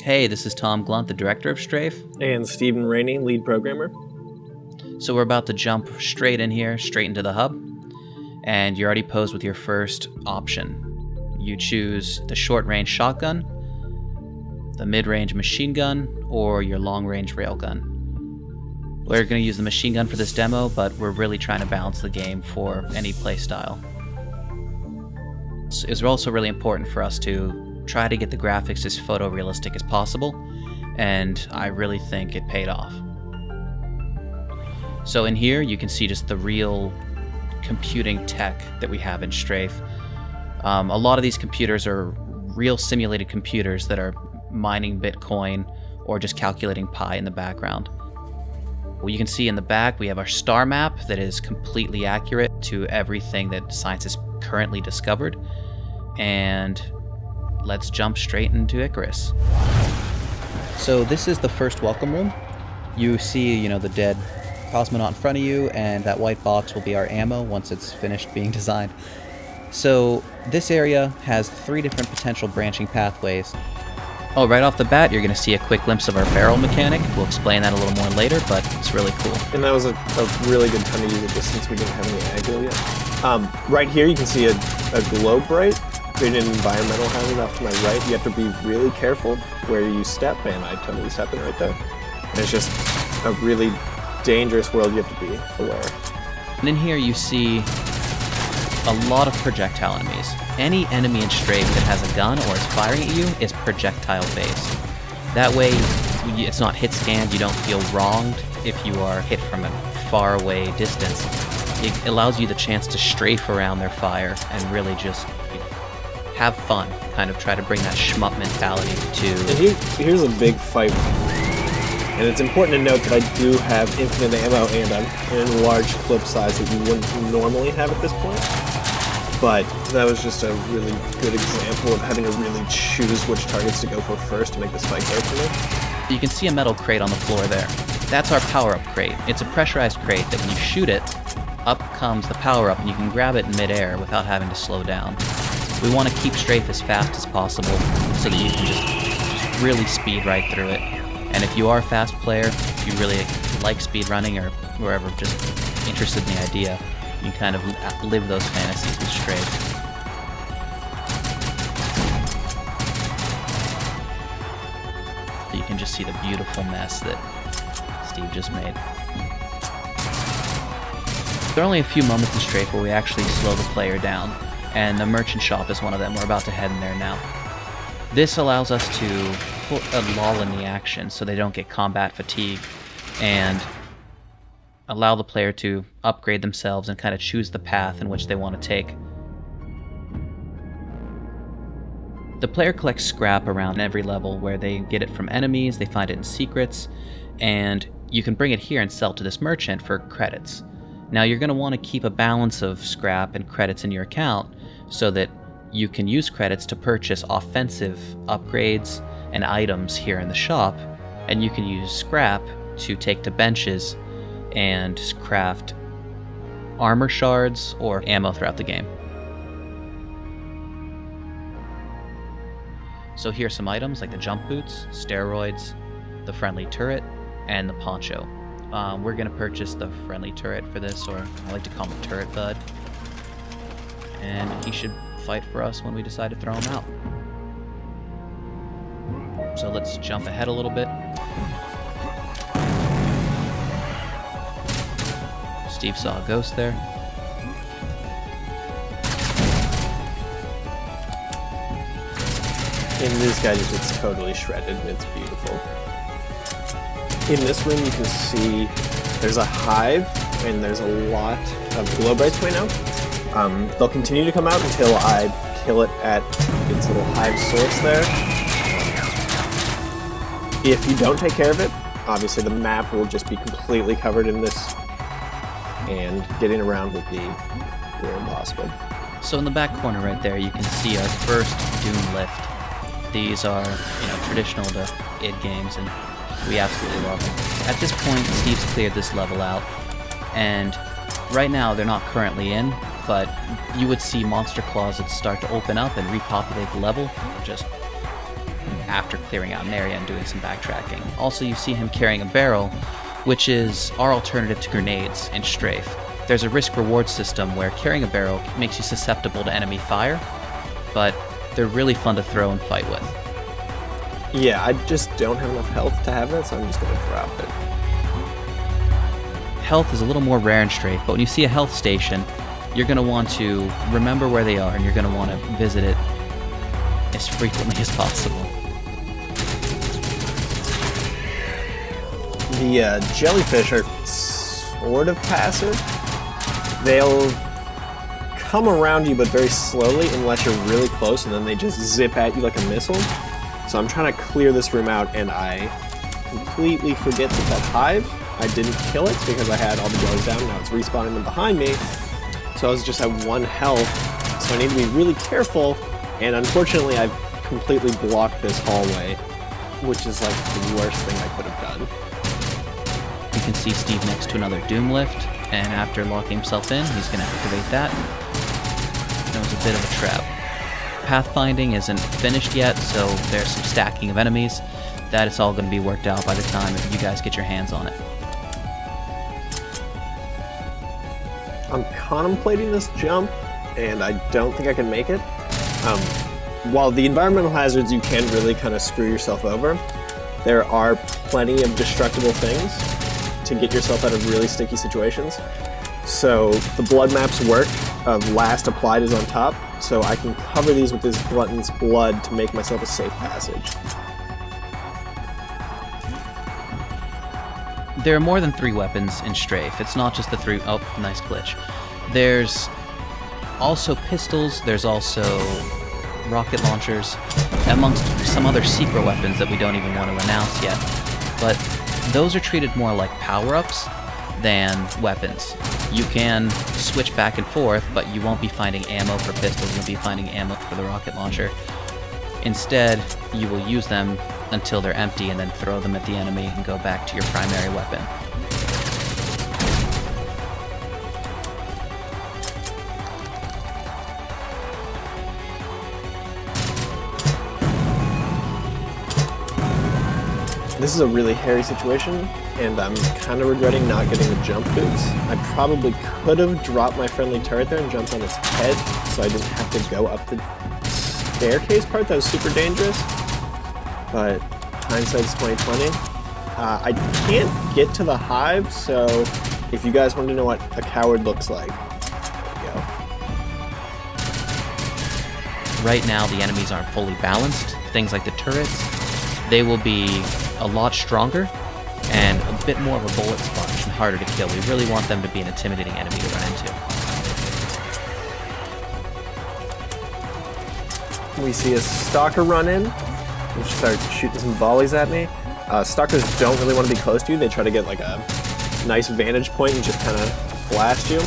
Hey, this is Tom Glunt, the director of STRAFE. And Stephen Rainey, lead programmer. So we're about to jump straight in here, straight into the hub. And you're already posed with your first option. You choose the short-range shotgun, the mid-range machine gun, or your long-range railgun. We're going to use the machine gun for this demo, but we're really trying to balance the game for any playstyle. It's also really important for us to try to get the graphics as photorealistic as possible, and I really think it paid off. So in here you can see just the real computing tech that we have in STRAFE. A lot of these computers are real simulated computers that are mining Bitcoin or just calculating pi in the background. Well, you can see in the back we have our star map that is completely accurate to everything that science has currently discovered. And let's jump straight into Icarus. So this is the first welcome room. You see, the dead cosmonaut in front of you, and that white box will be our ammo once it's finished being designed. So this area has 3 different potential branching pathways. Oh, right off the bat, you're going to see a quick glimpse of our barrel mechanic. We'll explain that a little more later, but it's really cool. And that was a really good time to use it just since we didn't have any aggro yet. Right here you can see a glow bright. Created an environmental hazard off to my right. You have to be really careful where you step, and I totally stepped in right there. And it's just a really dangerous world you have to be aware. And in here you see a lot of projectile enemies. Any enemy in STRAFE that has a gun or is firing at you is projectile based. That way it's not hit scanned, you don't feel wronged if you are hit from a far away distance. It allows you the chance to strafe around their fire and really just have fun, kind of try to bring that shmup mentality to... And here's a big fight. And it's important to note that I do have infinite ammo and I'm in a large clip size that you wouldn't normally have at this point. But that was just a really good example of having to really choose which targets to go for first to make this fight go for me. You can see a metal crate on the floor there. That's our power-up crate. It's a pressurized crate that when you shoot it, up comes the power-up and you can grab it in midair without having to slow down. We want to keep STRAFE as fast as possible so that you can just really speed right through it. And if you are a fast player, if you really like speedrunning or wherever, just interested in the idea, you kind of live those fantasies with STRAFE. You can just see the beautiful mess that Steve just made. There are only a few moments in STRAFE where we actually slow the player down, and the merchant shop is one of them. We're about to head in there now. This allows us to put a lull in the action so they don't get combat fatigue, and allow the player to upgrade themselves and kind of choose the path in which they want to take. The player collects scrap around every level where they get it from enemies, they find it in secrets, and you can bring it here and sell to this merchant for credits. Now you're going to want to keep a balance of scrap and credits in your account so that you can use credits to purchase offensive upgrades and items here in the shop, and you can use scrap to take to benches and craft armor shards or ammo throughout the game. So here's some items like the jump boots, steroids, the friendly turret, and the poncho. We're going to purchase the friendly turret for this, or I like to call him a turret bud. And he should fight for us when we decide to throw him out. So let's jump ahead a little bit. Steve saw a ghost there. And this guy just gets totally shredded, and it's beautiful. In this room you can see there's a hive, and there's a lot of glow brights right now. They'll continue to come out until I kill it at its little hive source there. If you don't take care of it, obviously the map will just be completely covered in this, and getting around will be near impossible. So in the back corner right there, you can see our first Doom lift. These are, traditional to id games, and we absolutely love them. At this point, Steve's cleared this level out, and right now they're not currently in, but you would see monster closets start to open up and repopulate the level. Just after clearing out an area and doing some backtracking. Also, you see him carrying a barrel, which is our alternative to grenades in Strafe. There's a risk-reward system where carrying a barrel makes you susceptible to enemy fire, but they're really fun to throw and fight with. Yeah, I just don't have enough health to have that, so I'm just going to drop it. Health is a little more rare in Strafe, but when you see a health station, you're going to want to remember where they are, and you're going to want to visit it as frequently as possible. The jellyfish are sort of passive. They'll come around you, but very slowly unless you're really close, and then they just zip at you like a missile. So I'm trying to clear this room out, and I completely forget that hive. I didn't kill it because I had all the jellies down. Now it's respawning them behind me. So I was just at 1 health. So I need to be really careful. And unfortunately, I've completely blocked this hallway, which is like the worst thing I could have done. You can see Steve next to another Doom Lift, and after locking himself in, he's going to activate that. That was a bit of a trap. Pathfinding isn't finished yet, so there's some stacking of enemies. That is all going to be worked out by the time you guys get your hands on it. I'm contemplating this jump, and I don't think I can make it. While the environmental hazards, you can really kind of screw yourself over, there are plenty of destructible things to get yourself out of really sticky situations. So the blood maps work. Last applied is on top, so I can cover these with this glutton's blood to make myself a safe passage. There are more than 3 weapons in Strafe. It's not just the 3... Oh, nice glitch. There's also pistols, there's also rocket launchers, amongst some other secret weapons that we don't even want to announce yet. But those are treated more like power-ups than weapons. You can switch back and forth, but you won't be finding ammo for pistols, you'll be finding ammo for the rocket launcher. Instead, you will use them until they're empty and then throw them at the enemy and go back to your primary weapon. This is a really hairy situation, and I'm kind of regretting not getting the jump boots. I probably could have dropped my friendly turret there and jumped on its head, so I didn't have to go up the staircase part. That was super dangerous, but hindsight's 2020. I can't get to the hive, so if you guys want to know what a coward looks like, there you go. Right now, the enemies aren't fully balanced. Things like the turrets, they will be a lot stronger and a bit more of a bullet sponge and harder to kill. We really want them to be an intimidating enemy to run into. We see a stalker run in, which start shooting some volleys at me. Stalkers don't really want to be close to you. They try to get like a nice vantage point and just kind of blast you.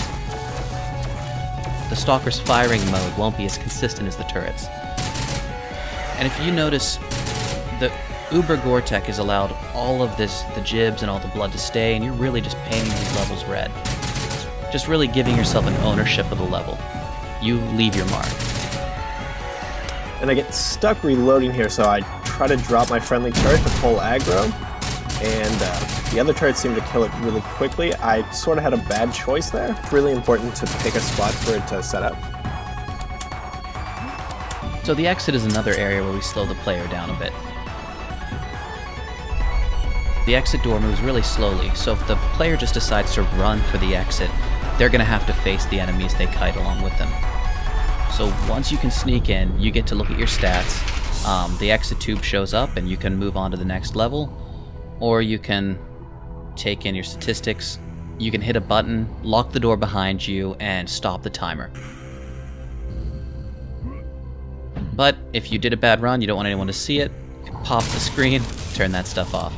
The stalker's firing mode won't be as consistent as the turrets. And if you notice, the Uber Gore-Tech has allowed all of this, the gibs and all the blood to stay, and you're really just painting these levels red. Just really giving yourself an ownership of the level. You leave your mark. And I get stuck reloading here, so I try to drop my friendly turret to full aggro, and the other turrets seem to kill it really quickly. I sort of had a bad choice there. It's really important to pick a spot for it to set up. So the exit is another area where we slow the player down a bit. The exit door moves really slowly, so if the player just decides to run for the exit, they're going to have to face the enemies they kite along with them. So once you can sneak in, you get to look at your stats. The exit tube shows up and you can move on to the next level, or you can take in your statistics. You can hit a button, lock the door behind you, and stop the timer. But if you did a bad run, you don't want anyone to see it, you can pop the screen, turn that stuff off.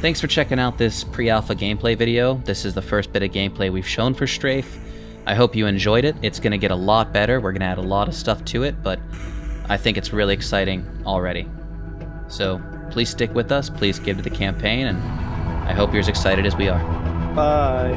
Thanks for checking out this pre-alpha gameplay video. This is the first bit of gameplay we've shown for Strafe. I hope you enjoyed it. It's going to get a lot better. We're going to add a lot of stuff to it, but I think it's really exciting already. So please stick with us. Please give to the campaign, and I hope you're as excited as we are. Bye.